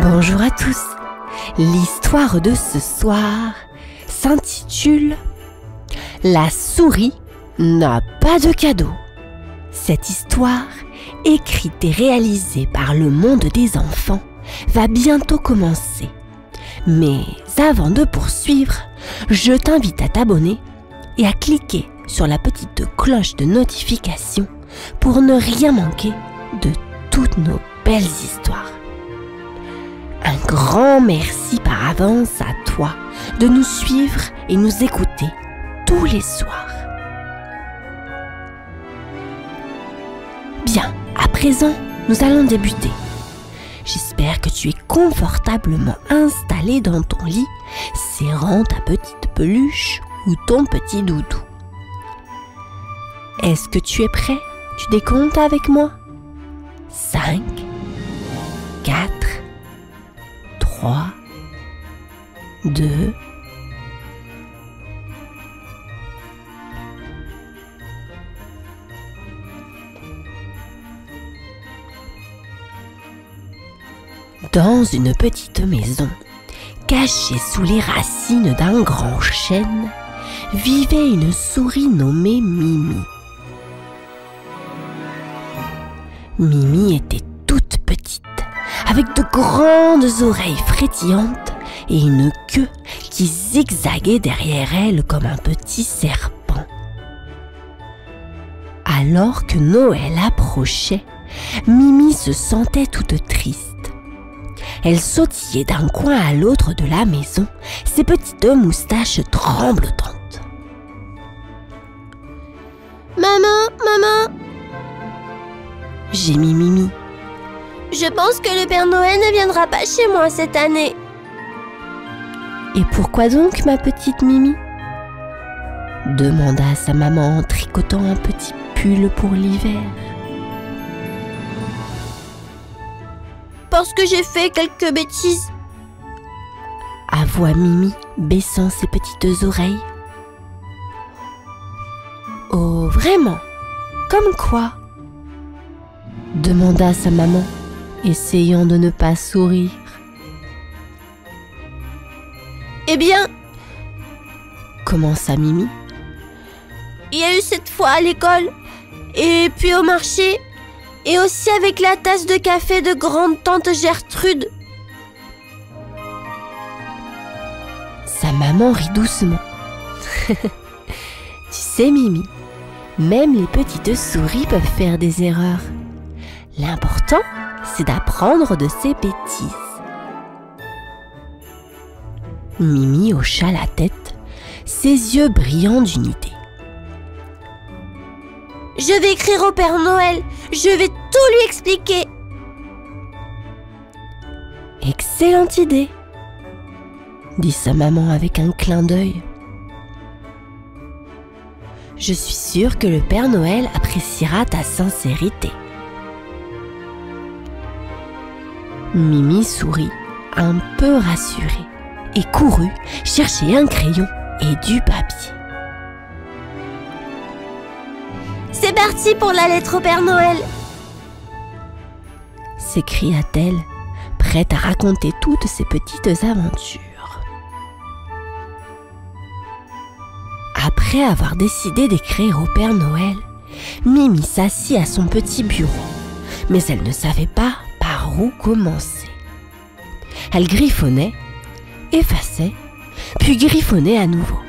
Bonjour à tous. L'histoire de ce soir s'intitule « La souris n'a pas de cadeau ». Cette histoire, écrite et réalisée par le monde des enfants, va bientôt commencer. Mais avant de poursuivre, je t'invite à t'abonner et à cliquer sur la petite cloche de notification pour ne rien manquer de toutes nos belles histoires. Un grand merci par avance à toi de nous suivre et nous écouter tous les soirs. Bien, à présent, nous allons débuter. J'espère que tu es confortablement installé dans ton lit, serrant ta petite peluche ou ton petit doudou. Est-ce que tu es prêt? Tu décomptes avec moi? 5, 4, 3, 2, Dans une petite maison, cachée sous les racines d'un grand chêne, vivait une souris nommée Mimi. Mimi était toute petite, avec de grandes oreilles frétillantes et une queue qui zigzaguait derrière elle comme un petit serpent. Alors que Noël approchait, Mimi se sentait toute triste. Elle sautillait d'un coin à l'autre de la maison, ses petites moustaches tremblotantes. « Maman !» gémit Mimi. « Je pense que le Père Noël ne viendra pas chez moi cette année. » « Et pourquoi donc, ma petite Mimi ?» demanda sa maman en tricotant un petit pull pour l'hiver. « Parce que j'ai fait quelques bêtises. » avoua Mimi, baissant ses petites oreilles. « Oh, vraiment? Comme quoi ?» demanda sa maman, essayant de ne pas sourire. « Eh bien, commença Mimi. Il y a eu cette fois à l'école, et puis au marché, et aussi avec la tasse de café de grande-tante Gertrude. » Sa maman rit doucement. Tu sais, Mimi, même les petites souris peuvent faire des erreurs. L'important, c'est d'apprendre de ses bêtises. Mimi hocha la tête, ses yeux brillants d'une idée. « Je vais écrire au Père Noël, je vais tout lui expliquer. » Excellente idée, dit sa maman avec un clin d'œil. Je suis sûre que le Père Noël appréciera ta sincérité. Mimi sourit, un peu rassurée, et courut chercher un crayon et du papier. « C'est parti pour la lettre au Père Noël !» s'écria-t-elle, prête à raconter toutes ses petites aventures. Après avoir décidé d'écrire au Père Noël, Mimi s'assit à son petit bureau, mais elle ne savait pas par où commencer. Elle griffonnait, effaçait, puis griffonnait à nouveau.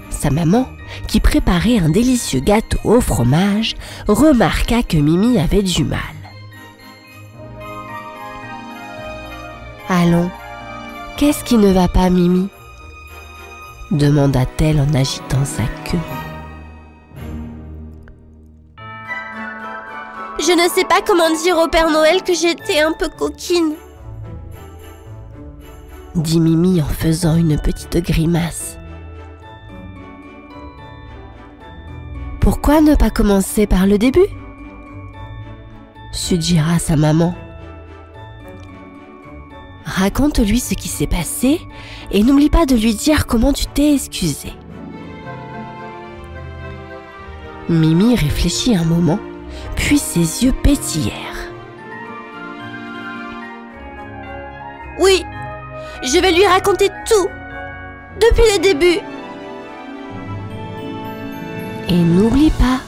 Sa maman, qui préparait un délicieux gâteau au fromage, remarqua que Mimi avait du mal. « Allons, qu'est-ce qui ne va pas, Mimi ?» demanda-t-elle en agitant sa queue. « Je ne sais pas comment dire au Père Noël que j'étais un peu coquine. » dit Mimi en faisant une petite grimace. « Pourquoi ne pas commencer par le début ?» suggéra sa maman. « Raconte-lui ce qui s'est passé et n'oublie pas de lui dire comment tu t'es excusée. » Mimi réfléchit un moment, puis ses yeux pétillèrent. Oui, je vais lui raconter tout, depuis le début. Et n'oublie pas,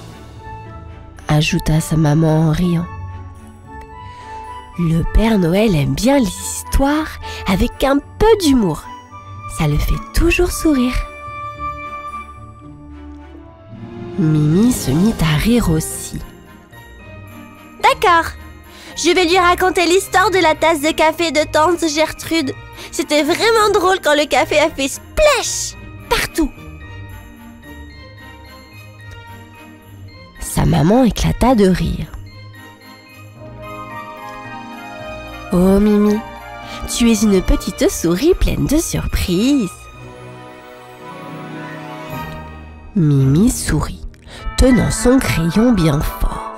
ajouta sa maman en riant. Le Père Noël aime bien les histoires avec un peu d'humour. Ça le fait toujours sourire. Mimi se mit à rire aussi. D'accord, je vais lui raconter l'histoire de la tasse de café de tante Gertrude. C'était vraiment drôle quand le café a fait splash partout. Sa maman éclata de rire. Oh Mimi, tu es une petite souris pleine de surprises. Mimi sourit, tenant son crayon bien fort.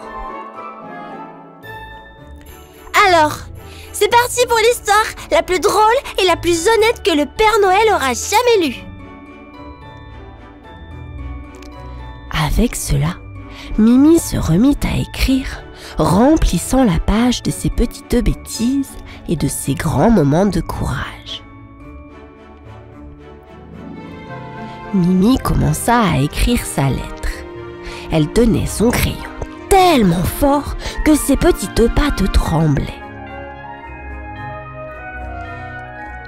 Alors, c'est parti pour l'histoire la plus drôle et la plus honnête que le Père Noël aura jamais lue. Avec cela, Mimi se remit à écrire, remplissant la page de ses petites bêtises et de ses grands moments de courage. Mimi commença à écrire sa lettre. Elle tenait son crayon tellement fort que ses petites pattes tremblaient.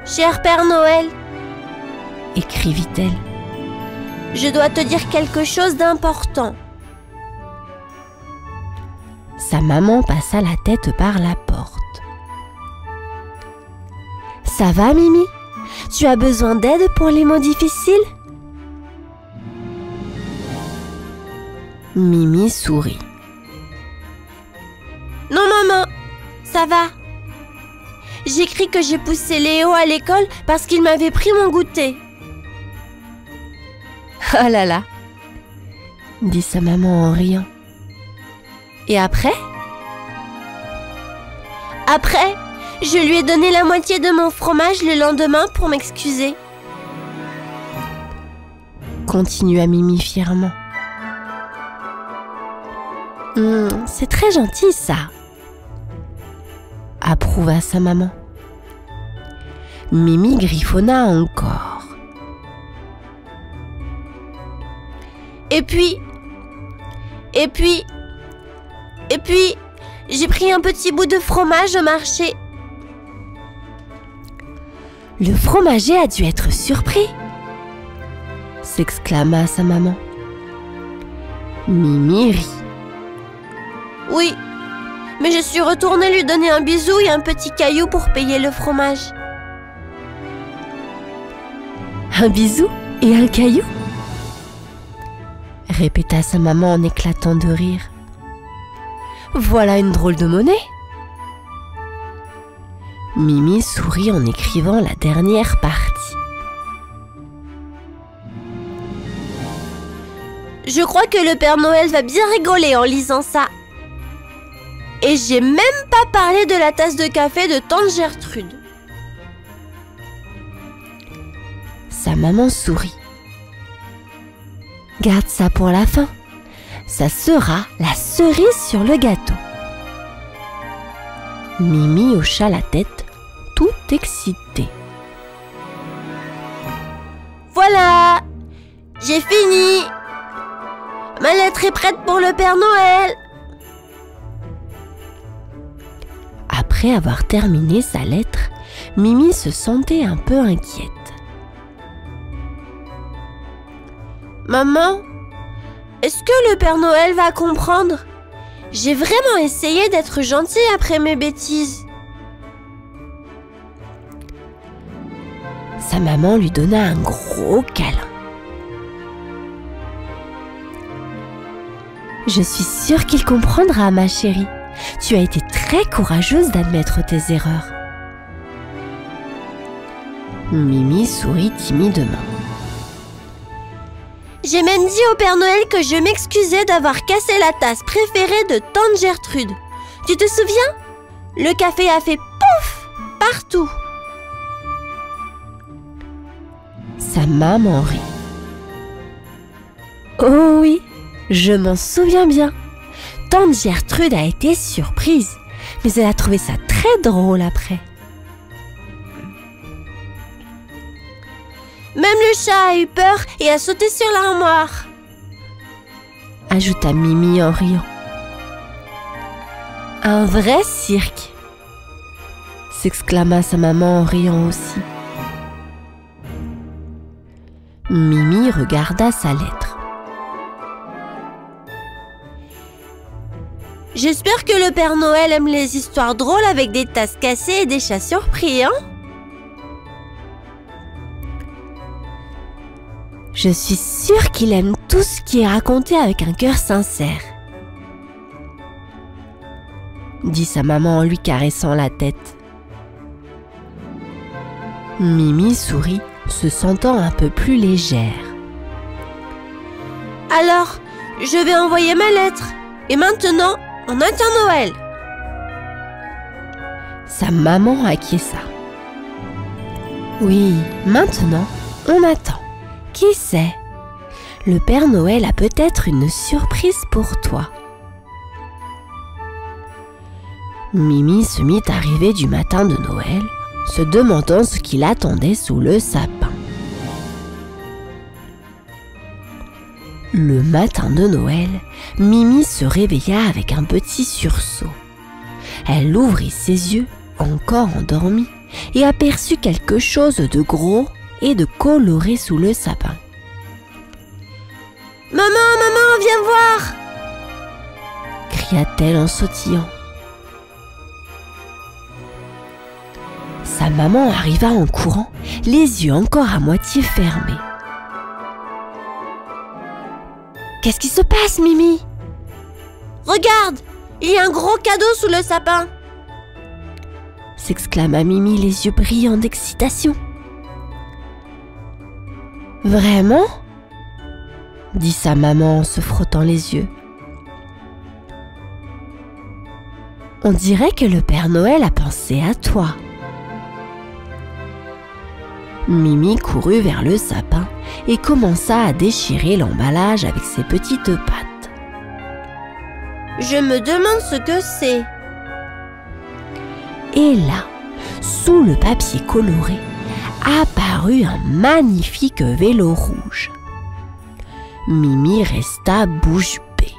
Cher Père Noël, écrivit-elle, je dois te dire quelque chose d'important. Sa maman passa la tête par la porte. Ça va, Mimi? Tu as besoin d'aide pour les mots difficiles? Mimi sourit. Non, maman, ça va. J'écris que j'ai poussé Léo à l'école parce qu'il m'avait pris mon goûter. Oh là là, dit sa maman en riant. Et après? Après, je lui ai donné la moitié de mon fromage le lendemain pour m'excuser. Continua Mimi fièrement. C'est très gentil ça, approuva sa maman. Mimi griffonna encore. Et puis, j'ai pris un petit bout de fromage au marché. Le fromager a dû être surpris, s'exclama sa maman. Mimi rit. Oui, mais je suis retournée lui donner un bisou et un petit caillou pour payer le fromage. Un bisou et un caillou? Répéta sa maman en éclatant de rire. Voilà une drôle de monnaie. Mimi sourit en écrivant la dernière partie. Je crois que le Père Noël va bien rigoler en lisant ça. Et j'ai même pas parlé de la tasse de café de tante Gertrude. Sa maman sourit. Garde ça pour la fin. Ça sera la cerise sur le gâteau. Mimi hocha la tête, tout excitée. Voilà, j'ai fini. Ma lettre est prête pour le Père Noël. Après avoir terminé sa lettre, Mimi se sentait un peu inquiète. Maman, est-ce que le Père Noël va comprendre? J'ai vraiment essayé d'être gentille après mes bêtises. Sa maman lui donna un gros câlin. Je suis sûre qu'il comprendra, ma chérie. Tu as été très courageuse d'admettre tes erreurs. Mimi sourit timidement. J'ai même dit au Père Noël que je m'excusais d'avoir cassé la tasse préférée de tante Gertrude. Tu te souviens? Le café a fait pouf partout. Sa maman rit. Oh oui, je m'en souviens bien. Tante Gertrude a été surprise, mais elle a trouvé ça très drôle après. Même le chat a eu peur et a sauté sur l'armoire. Ajouta Mimi en riant. Un vrai cirque, s'exclama sa maman en riant aussi. Mimi regarda sa lettre. J'espère que le Père Noël aime les histoires drôles avec des tasses cassées et des chats surpris, hein? Je suis sûre qu'il aime tout ce qui est raconté avec un cœur sincère, dit sa maman en lui caressant la tête. Mimi sourit, se sentant un peu plus légère. Alors, je vais envoyer ma lettre. Et maintenant, on attend Noël. Sa maman acquiesça. Oui, maintenant, on attend. Qui sait? Le Père Noël a peut-être une surprise pour toi. Mimi se mit à rêver du matin de Noël, se demandant ce qu'il attendait sous le sapin. Le matin de Noël, Mimi se réveilla avec un petit sursaut. Elle ouvrit ses yeux, encore endormis, et aperçut quelque chose de gros et de coloré sous le sapin. « Maman, viens voir !» cria-t-elle en sautillant. Sa maman arriva en courant, les yeux encore à moitié fermés. « Qu'est-ce qui se passe, Mimi ?» « Regarde, il y a un gros cadeau sous le sapin !» s'exclama Mimi, les yeux brillants d'excitation. « Vraiment ?» dit sa maman en se frottant les yeux. « On dirait que le Père Noël a pensé à toi. » Mimi courut vers le sapin et commença à déchirer l'emballage avec ses petites pattes. Je me demande ce que c'est. Et là, sous le papier coloré, apparut un magnifique vélo rouge. Mimi resta bouche bée.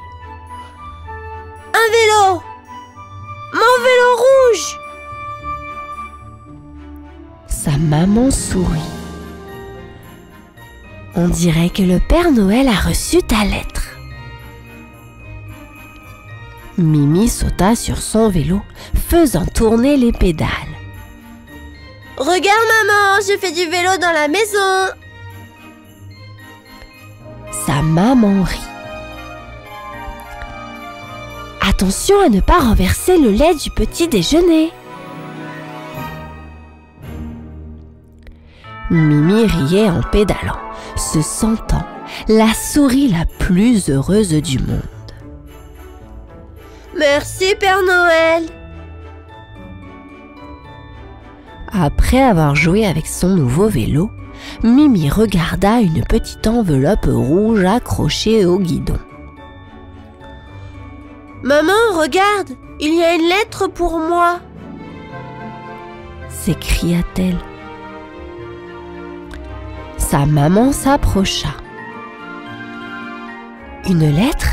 Un vélo! Mon vélo rouge! Sa maman sourit. On dirait que le Père Noël a reçu ta lettre. Mimi sauta sur son vélo, faisant tourner les pédales. Regarde maman, je fais du vélo dans la maison. Sa maman rit. Attention à ne pas renverser le lait du petit déjeuner. Mimi riait en pédalant, se sentant la souris la plus heureuse du monde. Merci Père Noël. Après avoir joué avec son nouveau vélo, Mimi regarda une petite enveloppe rouge accrochée au guidon. Maman, regarde, il y a une lettre pour moi, s'écria-t-elle. Sa maman s'approcha. Une lettre?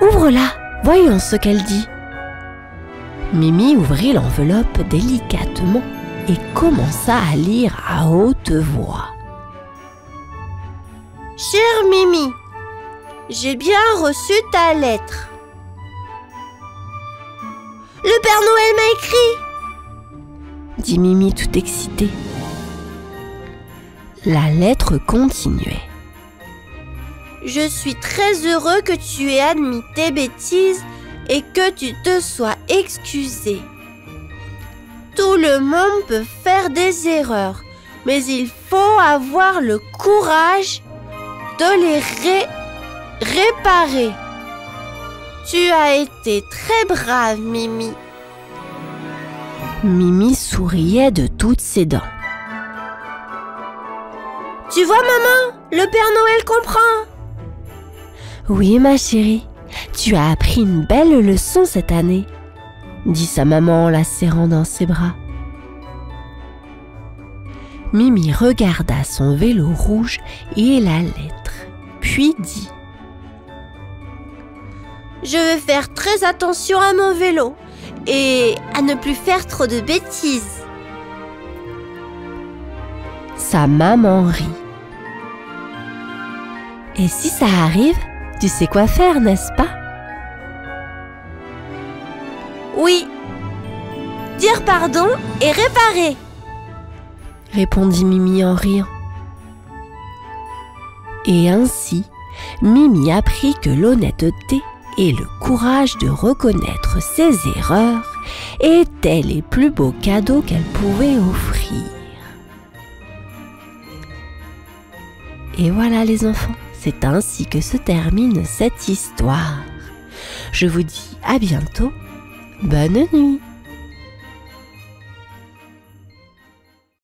Ouvre-la, voyons ce qu'elle dit. Mimi ouvrit l'enveloppe délicatement et commença à lire à haute voix. Chère Mimi, j'ai bien reçu ta lettre. Le Père Noël m'a écrit, dit Mimi tout excitée. La lettre continuait. Je suis très heureux que tu aies admis tes bêtises et que tu te sois excusé. Tout le monde peut faire des erreurs, mais il faut avoir le courage de les réparer. Tu as été très brave, Mimi. Mimi souriait de toutes ses dents. Tu vois, maman, le Père Noël comprend. Oui, ma chérie, tu as appris une belle leçon cette année, dit sa maman en la serrant dans ses bras. Mimi regarda son vélo rouge et la lettre, puis dit: Je vais faire très attention à mon vélo et à ne plus faire trop de bêtises. Sa maman rit. Et si ça arrive, tu sais quoi faire, n'est-ce pas? Oui, dire pardon et réparer, répondit Mimi en riant. Et ainsi, Mimi apprit que l'honnêteté et le courage de reconnaître ses erreurs étaient les plus beaux cadeaux qu'elle pouvait offrir. Et voilà les enfants, c'est ainsi que se termine cette histoire. Je vous dis à bientôt, bonne nuit.